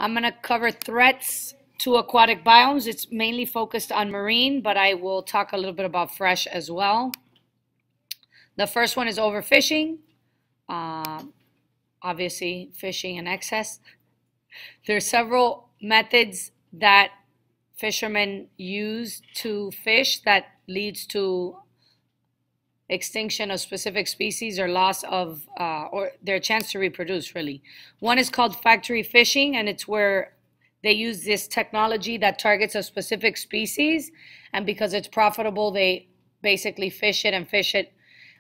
I'm going to cover threats to aquatic biomes. It's mainly focused on marine, but I will talk a little bit about fresh as well. The first one is overfishing. Obviously, fishing in excess. There are several methods that fishermen use to fish that leads to extinction of specific species or loss of or their chance to reproduce, really. One is called factory fishing, and it's where they use this technology that targets a specific species, and because it's profitable, they basically fish it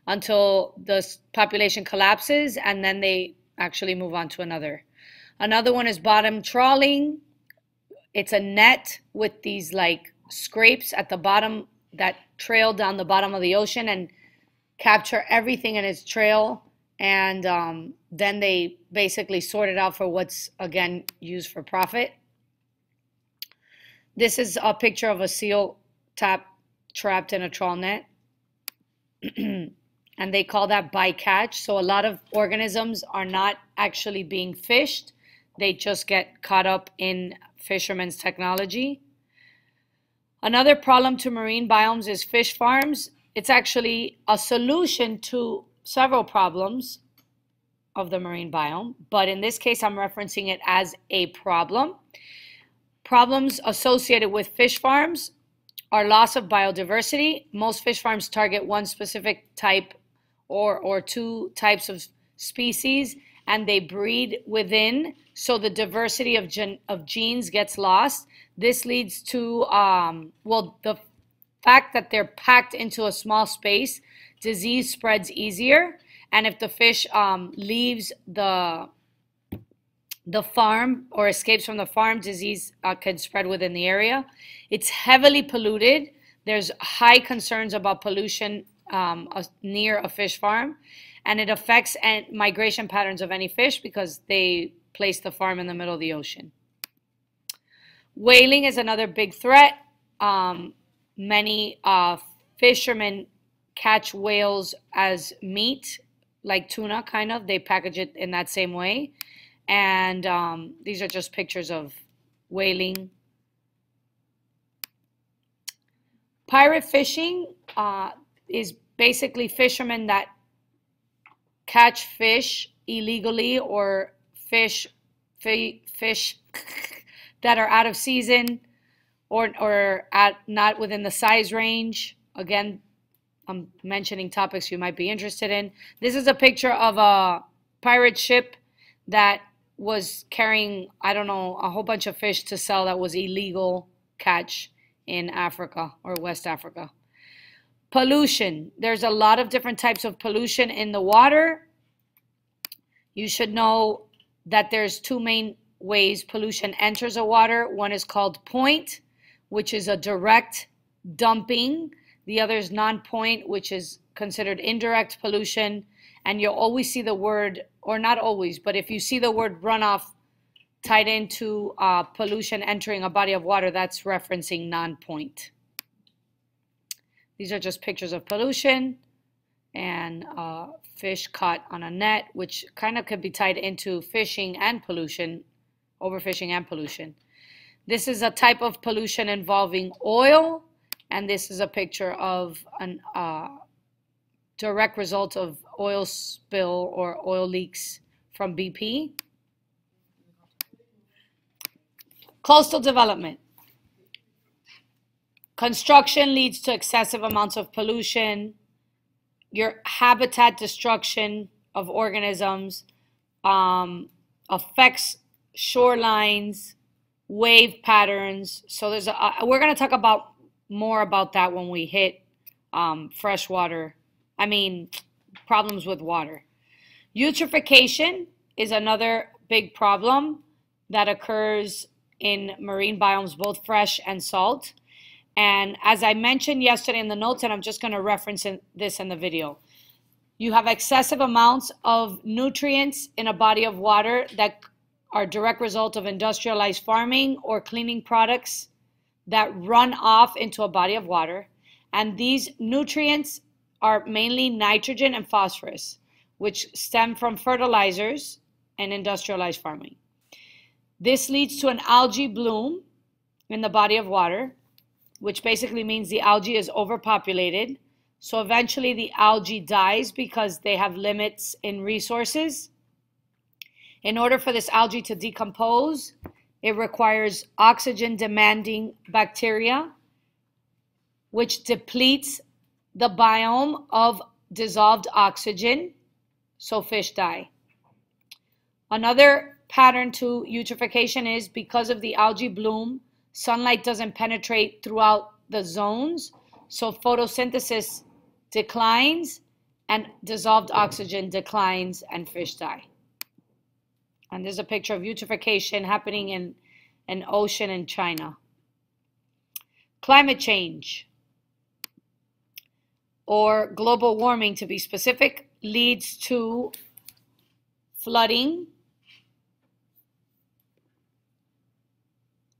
until the population collapses, and then they actually move on to another. Another one is bottom trawling. It's a net with these like scrapes at the bottom that trail down the bottom of the ocean and capture everything in its trail, and then they basically sort it out for what's, again, used for profit. This is a picture of a seal trapped in a trawl net. And they call that bycatch. So a lot of organisms are not actually being fished. They just get caught up in fishermen's technology. Another problem to marine biomes is fish farms. It's actually a solution to several problems of the marine biome, but in this case, I'm referencing it as a problem. Problems associated with fish farms are loss of biodiversity. Most fish farms target one specific type or two types of species, and they breed within, so the diversity of genes gets lost. This leads to, the fact that they're packed into a small space, disease spreads easier, and if the fish leaves the farm or escapes from the farm, disease can spread within the area. It's heavily polluted. There's high concerns about pollution near a fish farm, and it affects migration patterns of any fish because they place the farm in the middle of the ocean. Whaling is another big threat. Many fishermen catch whales as meat, like tuna, kind of. They package it in that same way. And these are just pictures of whaling. Pirate fishing is basically fishermen that catch fish illegally or fish that are out of season or not within the size range. Again, I'm mentioning topics you might be interested in. This is a picture of a pirate ship that was carrying, I don't know, a whole bunch of fish to sell that was illegal catch in Africa or West Africa. Pollution. There's a lot of different types of pollution in the water. You should know that there's two main ways pollution enters a water. One is called point, which is a direct dumping. The other is non-point, which is considered indirect pollution. And you'll always see the word, or not always, but if you see the word runoff tied into pollution entering a body of water, that's referencing non-point. These are just pictures of pollution and fish caught on a net, which kind of could be tied into fishing and pollution, overfishing and pollution. This is a type of pollution involving oil, and this is a picture of a direct result of oil spill or oil leaks from BP. Coastal development. Construction leads to excessive amounts of pollution. Your habitat destruction of organisms affects shorelines, wave patterns. So there's we're going to talk about more about that when we hit freshwater. Problems with water. Eutrophication is another big problem that occurs in marine biomes, both fresh and salt. And as I mentioned yesterday in the notes, and I'm just going to reference this in the video, you have excessive amounts of nutrients in a body of water that are direct result of industrialized farming or cleaning products that run off into a body of water. And these nutrients are mainly nitrogen and phosphorus, which stem from fertilizers and industrialized farming. This leads to an algae bloom in the body of water, which basically means the algae is overpopulated. So eventually the algae dies because they have limits in resources. In order for this algae to decompose, it requires oxygen-demanding bacteria, which depletes the biome of dissolved oxygen, so fish die. Another pattern to eutrophication is because of the algae bloom, sunlight doesn't penetrate throughout the zones, so photosynthesis declines and dissolved oxygen declines and fish die. And there's a picture of eutrophication happening in an ocean in China. Climate change, or global warming to be specific, leads to flooding,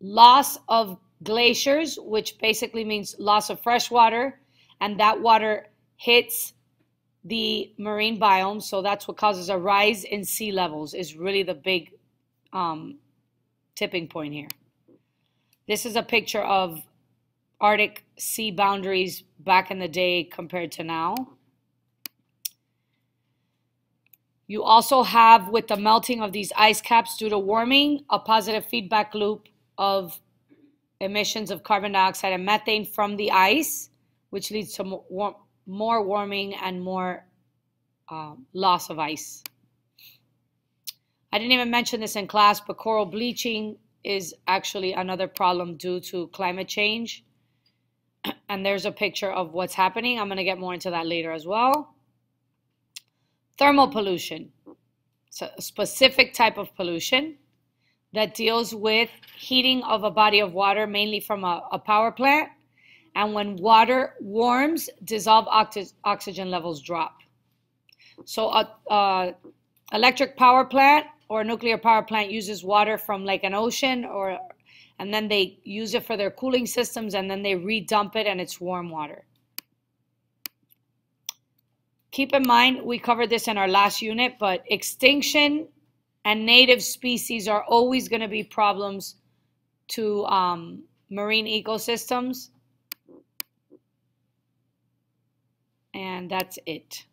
loss of glaciers, which basically means loss of fresh water, and that water hits the marine biome, so that's what causes a rise in sea levels, is really the big tipping point here. This is a picture of Arctic sea boundaries back in the day compared to now. You also have, with the melting of these ice caps due to warming, a positive feedback loop of emissions of carbon dioxide and methane from the ice, which leads to more warming and more loss of ice. I didn't even mention this in class, but coral bleaching is actually another problem due to climate change. And there's a picture of what's happening. I'm going to get more into that later as well. Thermal pollution. It's a specific type of pollution that deals with heating of a body of water, mainly from a power plant. And when water warms, dissolved oxygen levels drop. So a electric power plant or a nuclear power plant uses water from like an ocean, and then they use it for their cooling systems, and then they redump it, and it's warm water. Keep in mind, we covered this in our last unit, but extinction and native species are always going to be problems to marine ecosystems. And that's it.